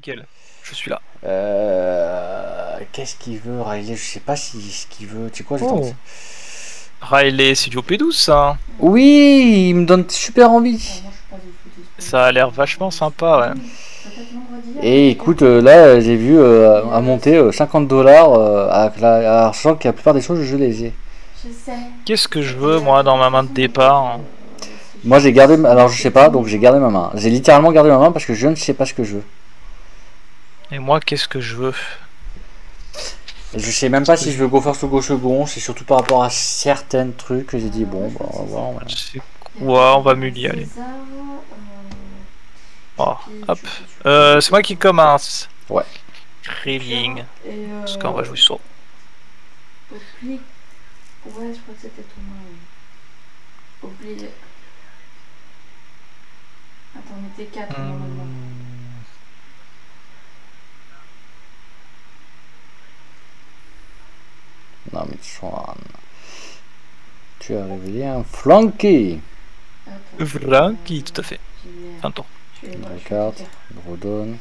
nickel. Je suis là. Qu'est-ce qu'il veut, Riley? Je sais pas si ce qu'il veut. Tu sais quoi, je vais Oh. tenter. Riley, c'est du P12 ça. Oui, il me donne super envie. Ça a l'air vachement sympa, ouais. Et écoute, là, j'ai vu à monter $50 sachant que la plupart des choses, je les ai. Qu'est-ce que je veux, moi, dans ma main de départ? Moi, j'ai gardé. Alors, je sais pas, donc j'ai gardé ma main. J'ai littéralement gardé ma main parce que je ne sais pas ce que je veux. Et moi, qu'est-ce que je veux? Je sais même pas si je veux go first ou go second. C'est surtout par rapport à certains trucs que j'ai dit, bon, bah, on va voir. C'est quoi? On va Mully, allez. Oh, hop. C'est moi qui commence. Ouais. Craving. Parce qu'on va jouer sur. Ouais, je crois que c'était ton main. Oublie. Attends, on était 4 normalement. Non, mais Swan. Tu as révélé un flanky. Flanky, tout à fait. Fin de tour. Record, Brodon.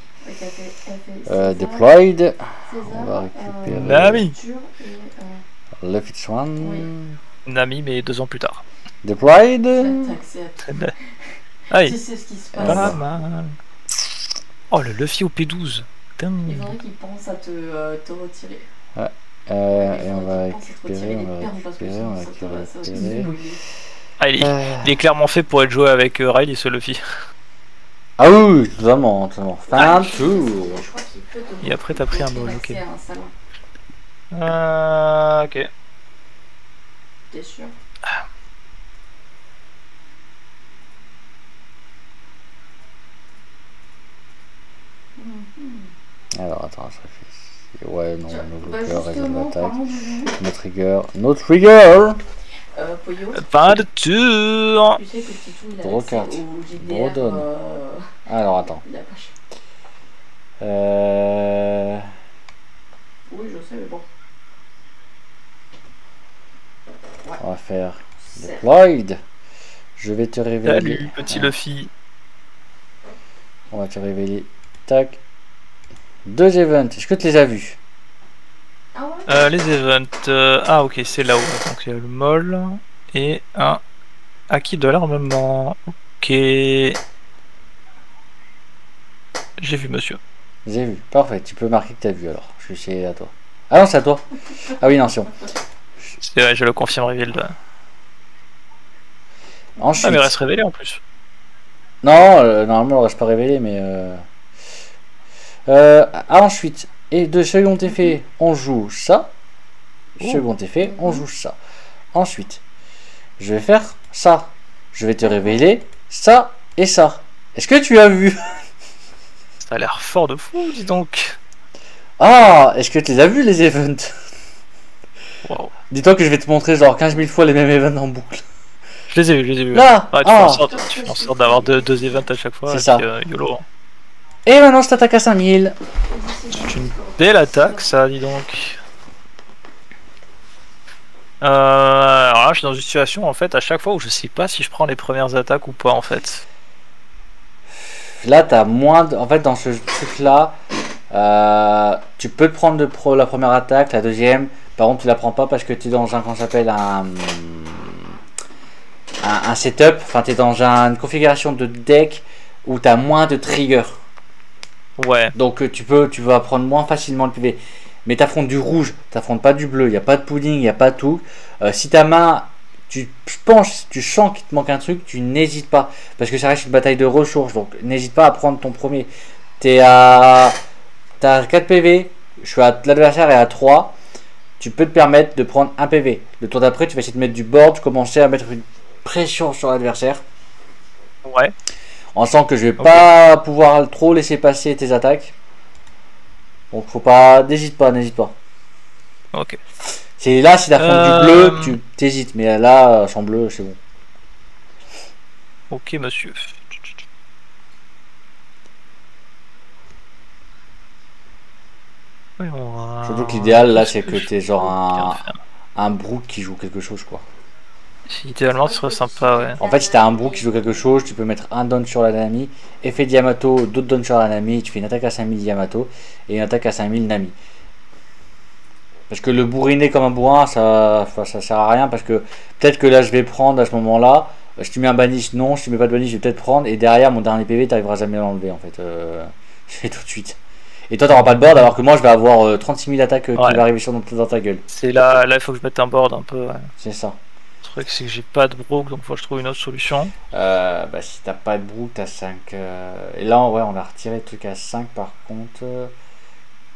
Deployed. On va récupérer. Nami. Left Swan. Nami, mais 2 ans plus tard. Deployed. Aïe. Tu sais ce qui se passe. Pas mal. Oh, le Luffy au P12. Putain. Il faudrait qu'il pense à te retirer. Ouais. Et on va récupérer. Ah, il est clairement fait pour être joué avec Riley, ce Luffy. Ah oui, totalement, totalement. Fin de tour. Et après, t'as pris un mot, ok. Ok. T'es sûr? Alors attends, je réfléchis. Ouais, non, no Bah, bloqueur, réserve justement, d'attaque. parlons du No trigger. No trigger. Poyo. Fin de tour. Tu sais que Titou, il a Draw accès card. au JDR. Brodon. Alors attends. Il a pas cher. Oui, je sais, mais bon. Ouais. On va faire Deployed. Je vais te révéler. Salut, petit Luffy. On va te révéler. Tac. 2 events. Est-ce que tu les as vus? Ah ouais? Les events. Ah, ok, c'est là-haut. Donc il y a le mol et un acquis de l'armement. Ok. J'ai vu, monsieur. J'ai vu. Parfait. Tu peux marquer que tu as vu alors. Je suis à toi. Ah non, c'est à toi. Ah oui, non, c'est bon. C'est vrai, je le confirme, reveal. Ensuite. Ah, mais il reste révélé en plus. Non, normalement, on ne reste pas révélé, mais. Ensuite, et de second effet, on joue ça. Second effet, on joue ça. Ensuite, je vais faire ça. Je vais te révéler ça et ça. Est-ce que tu as vu? Ça a l'air fort de fou, dis donc. Ah, est-ce que tu les as vus les events? Wow. Dis-toi que je vais te montrer genre 15 000 fois les mêmes events en boucle. Je les ai vus, je les ai vus. Là, Ouais, tu fais en sorte d'avoir deux events à chaque fois. C'est ça. YOLO. Et maintenant, je t'attaque à 5000. C'est une belle attaque, ça, dis donc. Alors là, je suis dans une situation, en fait, à chaque fois où je sais pas si je prends les premières attaques ou pas, en fait. Là, t'as moins de... En fait, dans ce truc-là, tu peux te prendre la première attaque, la deuxième. Par contre, tu la prends pas parce que tu es dans un... Comment ça s'appelle un setup. Enfin, tu es dans une configuration de deck où tu as moins de triggers. Ouais. Donc, tu vas prendre moins facilement le PV. Mais tu affrontes du rouge, tu affrontes pas du bleu. Il n'y a pas de pudding, il n'y a pas tout. Si ta main... tu sens qu'il te manque un truc, tu n'hésites pas. Parce que ça reste une bataille de ressources. Donc n'hésite pas à prendre ton premier. T'as 4 PV. L'adversaire est à 3. Tu peux te permettre de prendre un PV. Le tour d'après, tu vas essayer de mettre du board, commencer à mettre une pression sur l'adversaire. Ouais. En sachant que je vais pas pouvoir trop laisser passer tes attaques. Donc faut pas. N'hésite pas. Ok. C'est là, si t'affrontes du bleu, tu t'hésites. Mais là, sans bleu, c'est bon. Ok, monsieur. Surtout que l'idéal, là, c'est que t'es genre un Brook qui joue quelque chose, quoi. Idéalement, ce serait sympa, ouais. En fait, si t'as un Brook qui joue quelque chose, tu peux mettre un down sur la Nami, effet Yamato, d'autres down sur la Nami, tu fais une attaque à 5000 Yamato et une attaque à 5000 Nami. Parce que le bourriner comme un bourrin, ça sert à rien. Parce que peut-être que là, je vais prendre à ce moment-là. Si tu mets un banish, non. Si tu mets pas de banish, je vais peut-être prendre. Et derrière, mon dernier PV, t'arriveras jamais à l'enlever en fait. Je fais tout de suite. Et toi, t'auras pas de board, alors que moi, je vais avoir 36 000 attaques qui Ouais. vont arriver dans ta gueule. C'est là, il faut que je mette un board un peu, ouais. C'est ça. Le truc, c'est que j'ai pas de brook, donc faut que je trouve une autre solution. Bah, si t'as pas de Brook, t'as 5. Et là, ouais, on a retiré le truc à 5 par contre.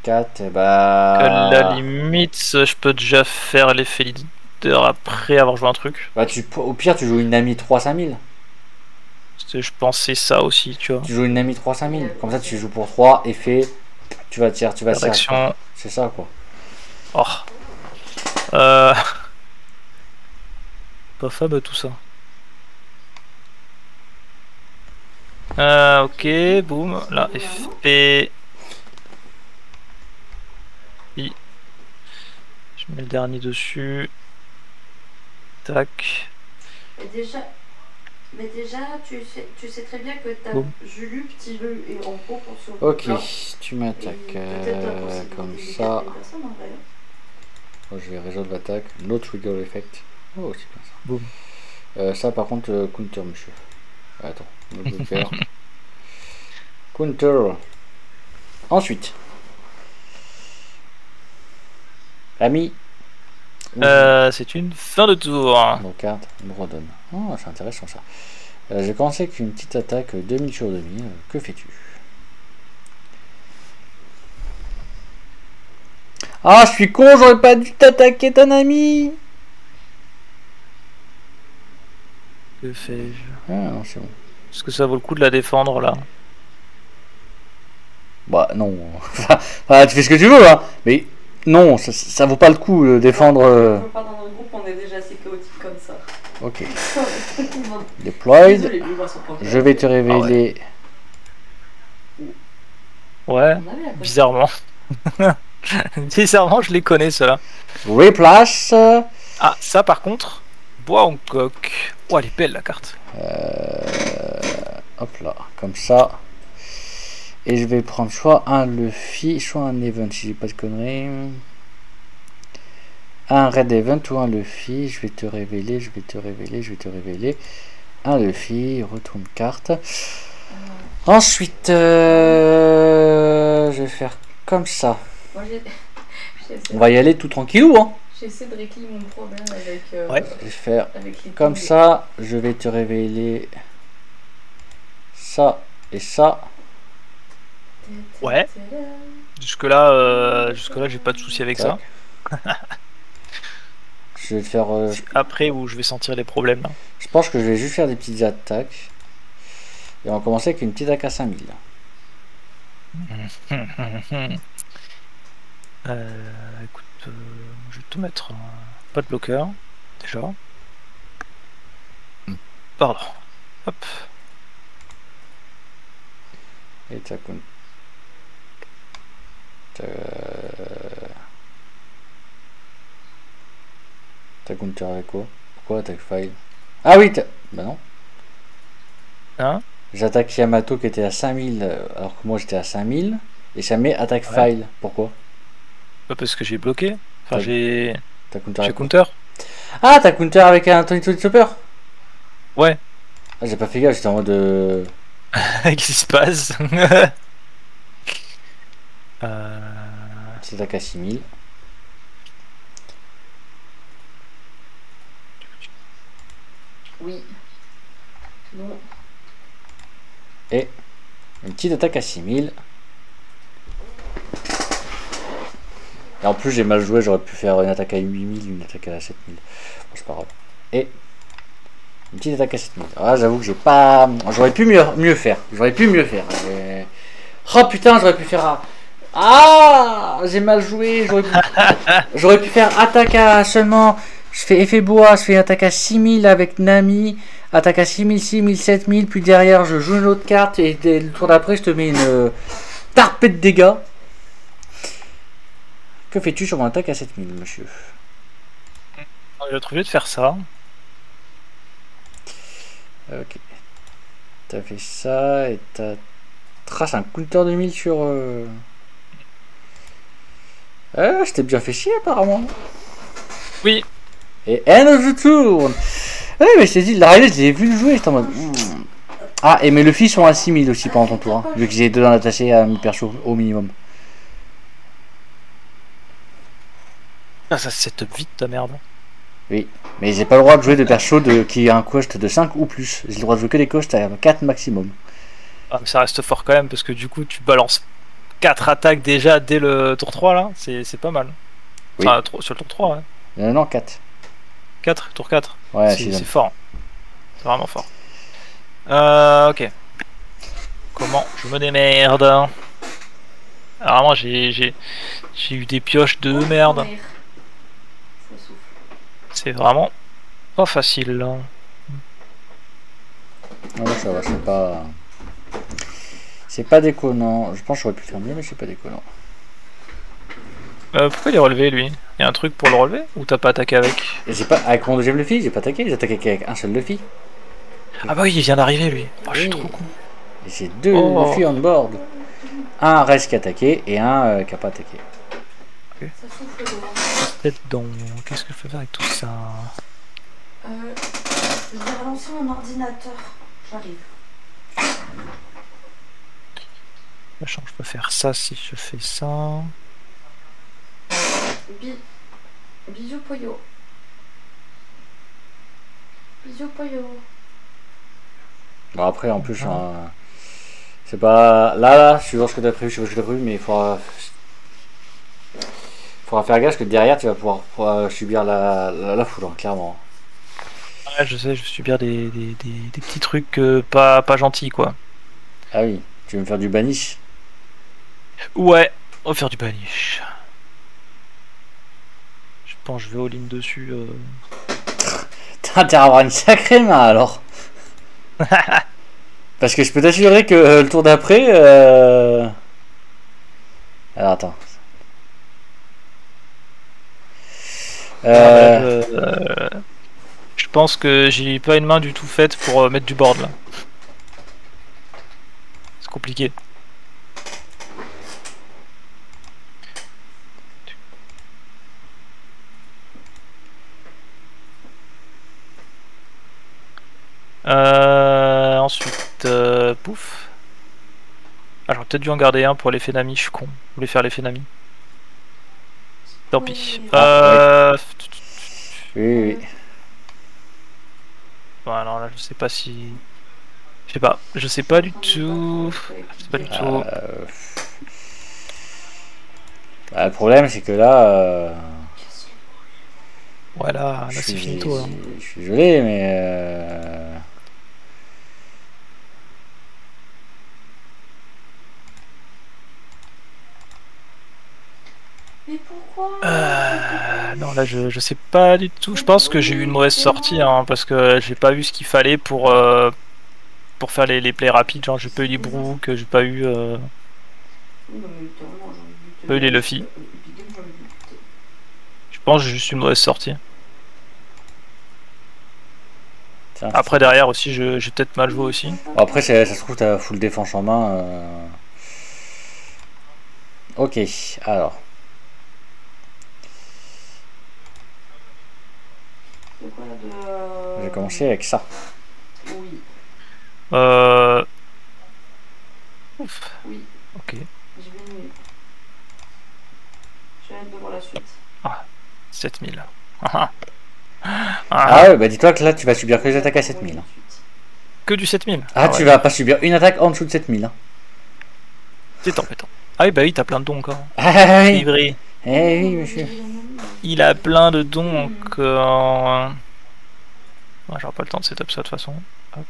4, bah. À la limite, je peux déjà faire l'effet leader après avoir joué un truc. Bah, au pire, tu joues une Nami 3-5000. Je pensais ça aussi, tu vois. Tu joues une Nami 3-5000. Comme ça, tu joues pour 3, effet. Tu vas tirer, Direction. C'est ça, quoi. Oh. Pas fab tout ça. Ok, boum. Là, effet. I. Je mets le dernier dessus. Tac. Mais déjà, tu sais très bien que t'as Boum. Julu, petit le et en gros pour ce Ok, là. tu m'attaques Peut-être la possibilité comme d'écarter ça. les personnes, en vrai. Oh, je vais résoudre l'attaque. No trigger effect. Oh, c'est bien ça. Boum. Ça, par contre, counter, monsieur. Attends, no blocker. Counter. Ensuite. Ami. C'est une fin de tour. Nos cartes me redonne. Oh, c'est intéressant ça. J'ai commencé avec une petite attaque 2000 sur 2000. Que fais-tu? Ah, je suis con, j'aurais pas dû t'attaquer ton ami. Que fais-je? Ah non, c'est bon. Est-ce que ça vaut le coup de la défendre là? Bah non. Enfin, tu fais ce que tu veux, hein. Mais non, ça vaut pas le coup de défendre. On peut pas dans notre groupe, on est déjà assez chaotique comme ça. Ok. Deployed. Désolé, les voix sont pas Je vais te révéler. Ouais, On avait la bizarrement. Bizarrement, je les connais ceux-là. Replace. Ah, ça par contre, bois en coque. Oh, elle est belle la carte. Hop là, comme ça. Et je vais prendre soit un Luffy, soit un Event, si j'ai pas de conneries. Un Red Event ou un Luffy. Je vais te révéler, je vais te révéler, je vais te révéler. Un Luffy, retourne carte. Ensuite, je vais faire comme ça. Moi, On va y aller tout tranquillou, hein. j'essaie de régler mon problème avec, Ouais. Je vais faire avec les comme tombes. ça. Je vais te révéler ça et ça. Ouais. Jusque-là, j'ai pas de souci avec ça. Je vais faire. C'est après où je vais sentir les problèmes. Là. Je pense que je vais juste faire des petites attaques. Et on va commencer avec une petite attaque à 5000. Écoute, je vais te mettre pas de bloqueur déjà. Pardon. Hop. Et ça compte. T'as counter avec quoi? Pourquoi attaque file? Ah oui, bah non. Hein? J'attaque Yamato qui était à 5000 alors que moi j'étais à 5000. Et ça met attaque Ouais. file. Pourquoi? Pas parce que j'ai bloqué. Enfin, T'as- j'ai T'as counter avec quoi? counter. Ah, t'as counter avec un Tony Chopper? Ouais. Ah, j'ai pas fait gaffe, j'étais en mode. Qu'est-ce qui se passe? Petite attaque à 6000. Oui. Non. Et une petite attaque à 6000. Et en plus j'ai mal joué, j'aurais pu faire une attaque à 8000, une attaque à 7000. Bon, c'est pas grave. Et une petite attaque à 7000. Ah, j'avoue que j'ai pas. J'aurais pu mieux faire. J'aurais pu mieux faire. Oh putain, j'aurais pu faire. Ah, j'ai mal joué. J'aurais pu faire attaque à seulement. Je fais effet bois, je fais attaque à 6000 avec Nami. Attaque à 6000, 6000, 7000. Puis derrière, je joue une autre carte. Et le tour d'après, je te mets une tarpée de dégâts. Que fais-tu sur mon attaque à 7000, monsieur? Je vais trouver de faire ça. Ok. T'as fait ça et t'as trace un couleur de 1000 sur... je t'ai bien fait chier apparemment. Oui. Et end of the tour. Ouais mais je t'ai dit, la réalité je l'ai vu le jouer, j'étais en mode... Ah et mes Luffy sont à 6000 aussi pendant ton tour, hein, vu que j'ai deux attachés à 1000 perso au minimum. Ah, ça set up vite ta merde. Oui, mais j'ai pas le droit de jouer de perso qui a un cost de 5 ou plus. J'ai le droit de jouer que des costs à 4 maximum. Ah, mais ça reste fort quand même parce que du coup tu balances 4 attaques déjà dès le tour 3 là, c'est pas mal. Oui. Enfin, sur le tour 3, ouais. Non, 4. 4, tour 4. Ouais, c'est fort. C'est vraiment fort. Ok. Comment je me démerde? Alors moi j'ai eu des pioches de merde. C'est vraiment pas facile là. Non, ça va, c'est pas... C'est pas déconnant. Je pense que j'aurais pu faire mieux, mais c'est pas déconnant. Pourquoi il est relevé lui? Il y a un truc pour le relever? Ou t'as pas attaqué avec? J'ai pas... Avec mon deuxième Luffy, j'ai pas attaqué. J'ai attaqué avec un seul Luffy. Ah bah oui, il vient d'arriver lui. Oh, je suis trop con. Et j'ai deux Luffy on board. Un reste qui a attaqué et un qui a pas attaqué. Okay. Peut-être dans... Qu'est-ce que je peux faire avec tout ça? Je vais relancer mon ordinateur. J'arrive. Sachant que je peux faire ça si je fais ça. Bisous Poyo. Bisous Poyo. Bon après en plus c'est pas... Là, je suis sûr ce que t'as prévu, je sais pas ce que t'as prévu, mais il faudra faire gaffe parce que derrière tu vas pouvoir subir la foule, hein, clairement. Ouais, je sais, je vais subir des petits trucs pas gentils quoi. Ah oui, tu veux me faire du banish? Ouais, on va faire du banish. Je pense que je vais all-in dessus. T'as intérêt à avoir une sacrée main alors. Parce que je peux t'assurer que le tour d'après... Alors attends. Je pense que j'ai pas une main du tout faite pour mettre du board là. C'est compliqué. Ensuite, pouf. Ah, j'aurais peut-être dû en garder un pour l'effet Nami, je suis con. Je voulais faire l'effet Nami. Tant pis. Oui. Bon, alors là, je sais pas si... Je sais pas. Je sais pas du tout. Je sais pas du tout. Bah, le problème, c'est que là... Voilà, là c'est finito. Hein. Je suis désolé, mais... Mais pourquoi Non, là je sais pas du tout. Je pense que j'ai eu une mauvaise sortie hein, parce que j'ai pas eu ce qu'il fallait pour faire les plays rapides. Genre, j'ai pas eu les Brook, j'ai pas eu. Pas eu les Luffy. Je pense que j'ai juste une mauvaise sortie. Tiens, après, derrière aussi, j'ai peut-être mal joué aussi. Bon, après, ça se trouve, t'as full défense en main. Ok, alors. Je vais commencer avec ça. Oui. Ouf. Oui. Ok. Je vais mieux. Je vais être devant la suite. Ah, 7000. Ah ouais, bah dis-toi que là tu vas subir que les attaques à 7000. Que du 7000. Ah, tu vas pas subir une attaque en dessous de 7000. Hein. C'est embêtant. Ah oui, bah oui, t'as plein de dons encore. Ah oui. C'est vrai. Eh oui, monsieur. Il a plein de dons encore. Ouais, j'aurai pas le temps de setup ça de toute façon. Hop.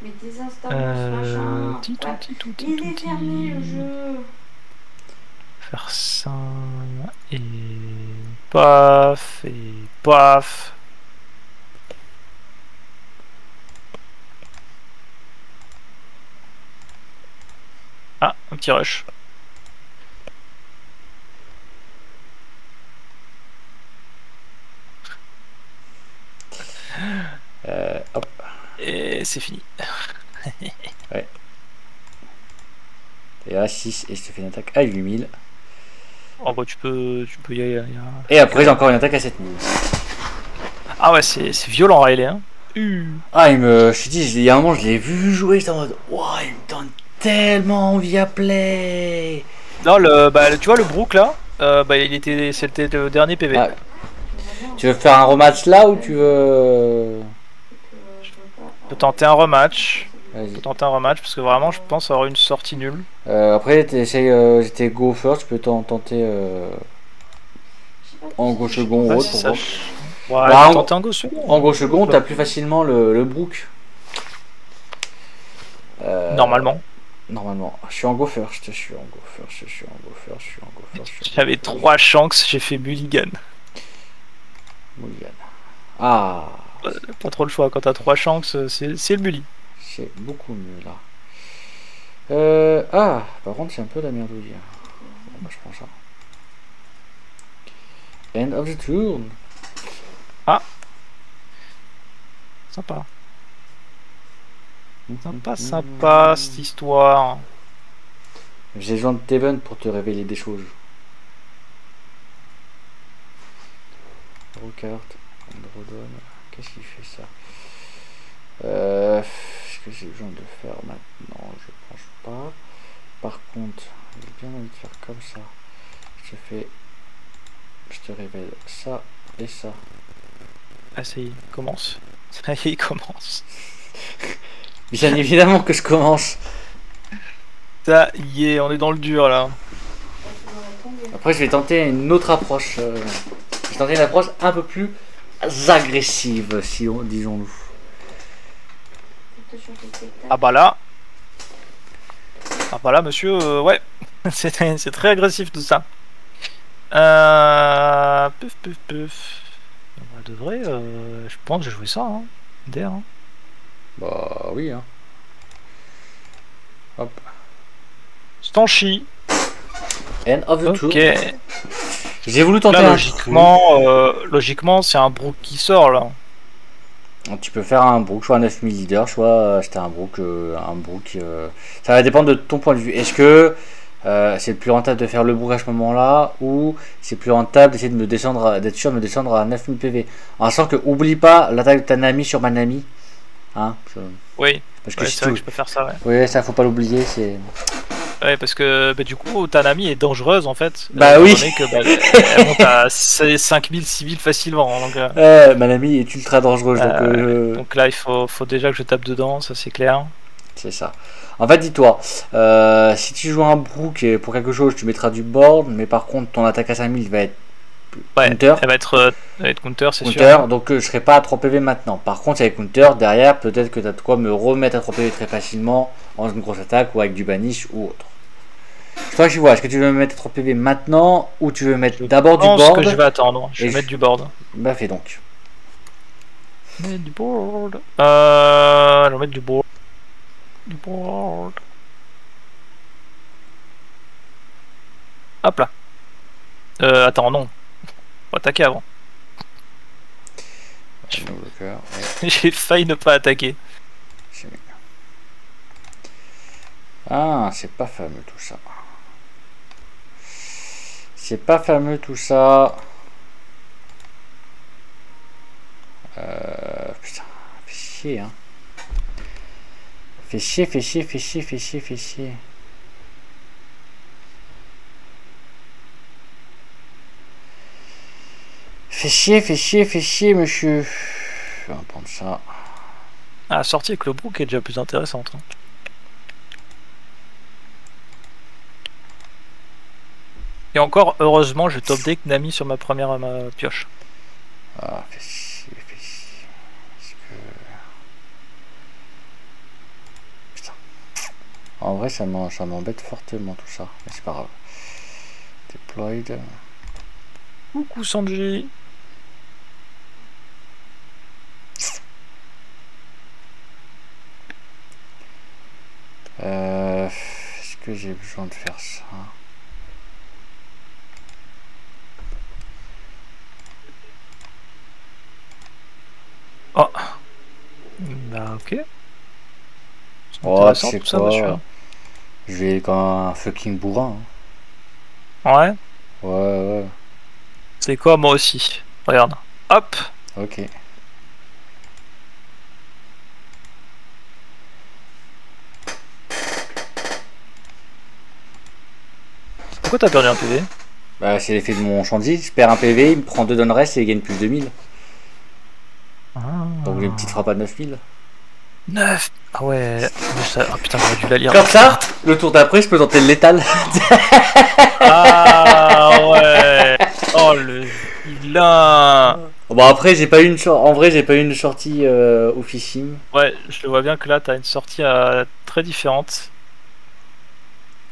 Mais désinstalle ce machin. Il est fermé le jeu. Faire ça et paf et paf. Un petit rush. Hop. Et c'est fini. Et là 6 et je te fais une attaque à 8000. Oh bah tu peux y aller. Et après j'ai encore une attaque à 7000. Ah ouais, c'est violent Riley. Hein. Ah je te dis, il y a un moment je l'ai vu jouer, j'étais en mode wow, il me donne tellement envie à play. Non, tu vois le Brook là, c'était le dernier PV. Ah, tu veux faire un rematch là ou tu veux... Je peux tenter un rematch. Vas-y. Parce que vraiment je pense avoir une sortie nulle. Après j'étais go first, tu peux tenter en go second ou autre pour voir. Ouais, Bah, tenter un go second. En go second, t'as plus facilement le Brook. Normalement. Normalement. Je suis en go first. J'avais 3 chances, j'ai fait mulligan. Mulligan. Ah. Pas trop le choix, quand t'as 3 chances, c'est le mulli. C'est beaucoup mieux là. Par contre c'est un peu la merdouille. Bon, bah, je prends ça. End of the turn. Ah. Sympa. Sympa cette histoire. J'ai besoin de Teven pour te révéler des choses. Recarte. Androdon. Qu'est-ce qu'il fait ça? Est-ce que j'ai besoin de faire maintenant? Je pense pas. Par contre, j'ai bien envie de faire comme ça. Je te révèle ça et ça. Ah ça y est, il commence. Ça y est, il commence. Bien évidemment que je commence. Ça y est, on est dans le dur là. Après je vais tenter une autre approche. Je vais tenter une approche un peu plus agressive, disons-nous. Ah bah là, monsieur, ouais, c'est très agressif tout ça. Puf. On devrait, je pense que j'ai joué ça, hein. Der, hein. Bah oui, hein. Hop. Stanchi. End of the tour. Ok. J'ai voulu tenter là, un logiquement, c'est un Brook qui sort là. Tu peux faire un Brook, soit un 9000 leader, soit acheter un Brook. Ça va dépendre de ton point de vue. Est-ce que c'est plus rentable de faire le Brook à ce moment-là, ou c'est plus rentable d'essayer de me descendre, d'être sûr de me descendre à 9000 PV. En sachant que, oublie pas l'attaque de ta Nami sur ma Nami. Hein, oui, parce que c'est vrai que je peux faire ça, ouais. Oui, ça faut pas l'oublier, c'est... Ouais, parce que du coup, ta Nami est dangereuse en fait. Bah oui. Elle monte à 5000, 6000 facilement. Donc, ma Nami est ultra dangereuse. Donc là, il faut déjà que je tape dedans, ça c'est clair. C'est ça. En fait, dis-toi, si tu joues un Brook et pour quelque chose, tu mettras du board, mais par contre, ton attaque à 5000 va être counter. Elle va être counter, c'est sûr. Donc je serai pas à 3 PV maintenant. Par contre, avec counter, derrière, peut-être que tu as de quoi me remettre à 3 PV très facilement en une grosse attaque ou avec du banish ou autre. Toi, je vois, est-ce que tu veux me mettre 3 PV maintenant ou tu veux mettre d'abord du board? Je pense que je vais attendre, je vais mettre du board. Bah, fais donc. Mettre du board. Je vais mettre du board. Du board. Hop là. Attends, non. Faut attaquer avant. J'ai failli ne pas attaquer. Ah, c'est pas fameux tout ça. C'est pas fameux tout ça. Putain, fait chier, hein. Fait chier. Fait chier, monsieur. On va prendre ça. Ah, la sortie avec le Brook est déjà plus intéressante. Hein. Et encore, heureusement, je top deck Nami sur ma première pioche. Ah, fait chier. Putain. En vrai, ça m'embête fortement tout ça. Mais c'est pas grave. Deployed. Coucou Sanji. Est-ce que j'ai besoin de faire ça? Oh. Bah ok. C'est Oh, tu intéressant sais tout ça, monsieur. quoi? Je vais comme un fucking bourrin. Ouais. Ouais, ouais. C'est quoi, moi aussi. Regarde. Hop. Ok. Pourquoi t'as perdu un PV? Bah, c'est l'effet de mon chantier. Je perds un PV, il me prend 2 donne reste et il gagne plus de 1000. Donc j'ai une petite frappe à 9000. 9. Ah ouais. Mais ça... Ah putain, j'aurais dû la lire. Comme ça, le tour d'après, je peux tenter le létal. Ah ouais. Oh le vilain. Bon, après, j'ai pas eu une en vrai, j'ai pas eu une sortie officime. Ouais, je le vois bien que là, t'as une sortie très différente.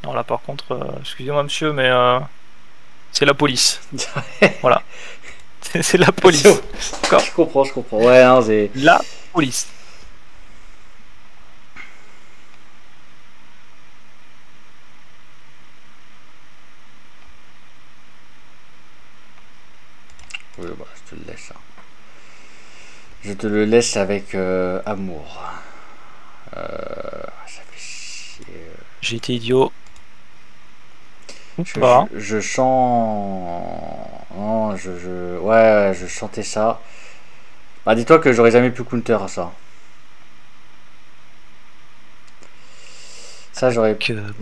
Non, là, par contre, excusez-moi, monsieur, mais c'est la police. Voilà. C'est la police. D'accord. Je comprends, je comprends. Ouais, hein, c'est. La police. Oui, bah, je te le laisse. Hein. Je te le laisse avec amour. Ça fait chier. J'ai été idiot. Je chante. Non, ouais, je chantais ça. Bah, dis-toi que j'aurais jamais pu counter à ça. Ça, j'aurais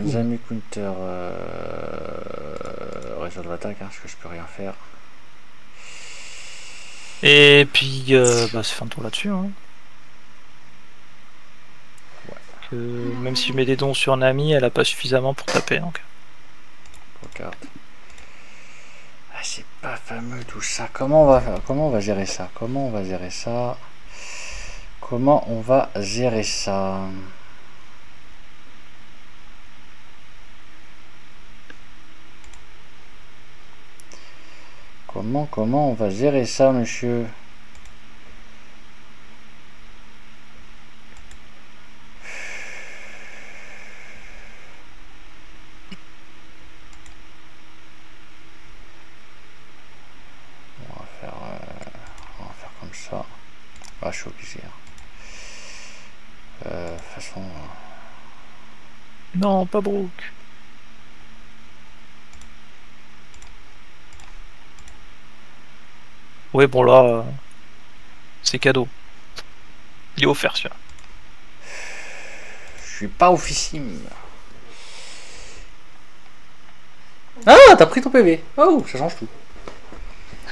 jamais counter. Réseau attaque, hein, parce que je peux rien faire. Et puis, bah, c'est fin de tour là-dessus. Hein. Ouais. Que, même si je mets des dons sur Nami, elle a pas suffisamment pour taper. Donc. Regarde. Ah, c'est pas fameux tout ça. Comment on va faire? Comment on va gérer ça? Comment on va gérer ça? Comment on va gérer ça? Comment on va gérer ça, monsieur? On va faire comme ça. Ah, je suis obligé. De toute façon. Non, pas Brooke. Oui, bon là, c'est cadeau. Il est offert celui-là. Je suis pas officime. Ah, t'as pris ton PV. Oh, ça change tout.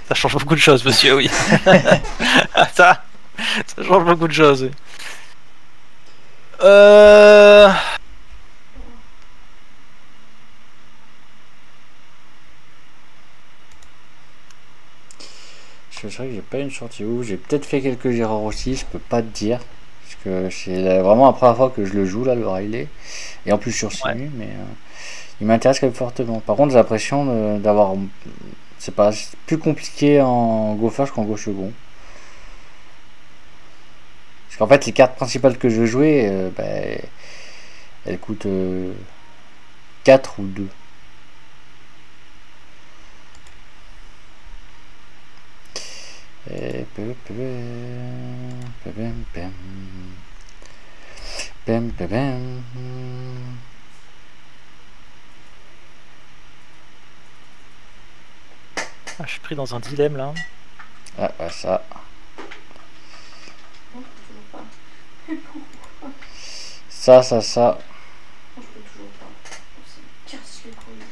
Ça change beaucoup de choses, monsieur, oui. ça change beaucoup de choses, oui. C'est vrai que j'ai pas une sortie où j'ai peut-être fait quelques erreurs aussi, je peux pas te dire. Parce que c'est vraiment la première fois que je le joue là, le Riley. Et en plus sur Simu, mais il m'intéresse quand même fortement. Par contre, j'ai l'impression d'avoir. C'est pas plus compliqué en go first qu'en go second. Parce qu'en fait, les cartes principales que je veux jouer, elles coûtent 4 ou 2. Ah, je suis pris dans un dilemme là. Ah, bah ça. Non, toujours pas. Mais pourquoi? Ça. Je peux toujours pas. Ça me casse les couilles.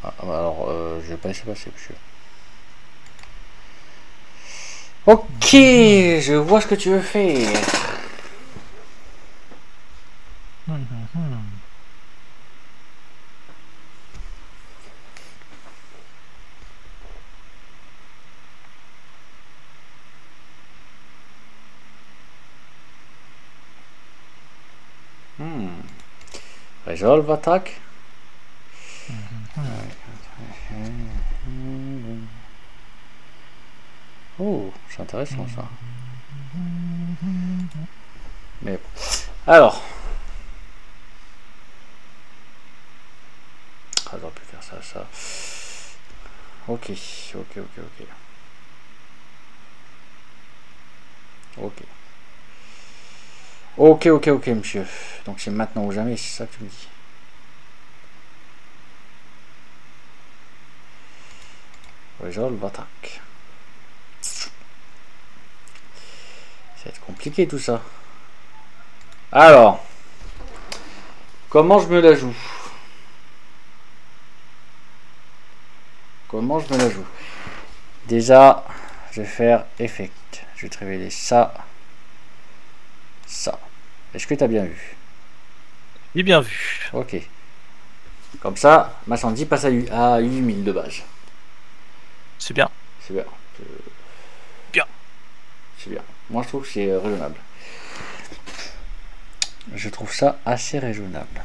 Ah, bah alors, je vais pas laisser passer, monsieur. Ok, je vois ce que tu veux faire. Resolve attaque. Oh, c'est intéressant ça. Mais bon. Alors. Ah, j'aurais pu faire ça. Ok. Ok, monsieur. Donc c'est maintenant ou jamais, c'est ça que tu me dis. Resolve attack. Ça va être compliqué tout ça. Alors, comment je me la joue? Déjà, je vais faire effect. Je vais te révéler ça. Est-ce que tu as bien vu? J'ai bien vu. Ok. Comme ça, ma Sandy passe à 8000 de base. C'est bien. C'est bien. C'est bien. Moi, je trouve que c'est raisonnable. Je trouve ça assez raisonnable.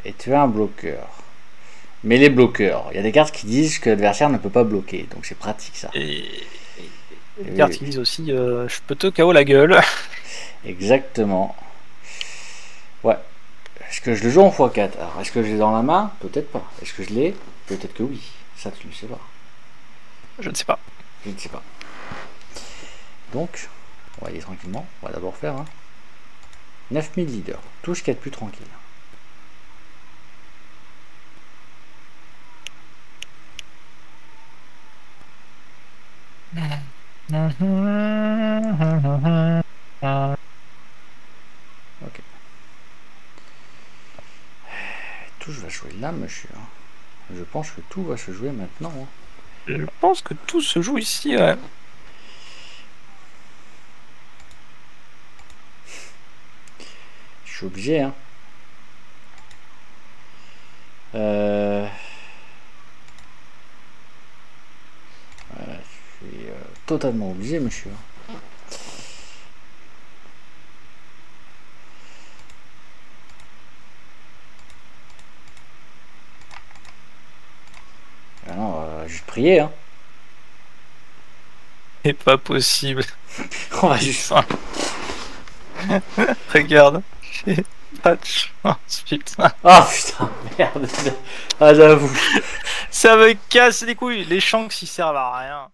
Et tu as un bloqueur. Mais les bloqueurs, il y a des cartes qui disent que l'adversaire ne peut pas bloquer. Donc c'est pratique ça. Et les cartes qui disent aussi je peux te KO la gueule. Exactement. Ouais. Est-ce que je le joue en x4? Alors, est-ce que je l'ai dans la main? Peut-être pas. Est-ce que je l'ai? Peut-être que oui. Ça, tu ne sais pas. Je ne sais pas. Donc, on va y aller tranquillement. On va d'abord faire 9000 leaders. Tout ce qu'il y a de plus tranquille. Ok. Tout va jouer là, monsieur. Je pense que tout va se jouer maintenant. Je pense que tout se joue ici, ouais. Je suis obligé, Voilà, je suis totalement obligé, monsieur. Ah non, juste prier, C'est pas possible. On va juste. Regarde. J'ai pas de chance, putain. Ah putain, merde. Ah, j'avoue. Ça me casse les couilles. Les shanks, ils servent à rien.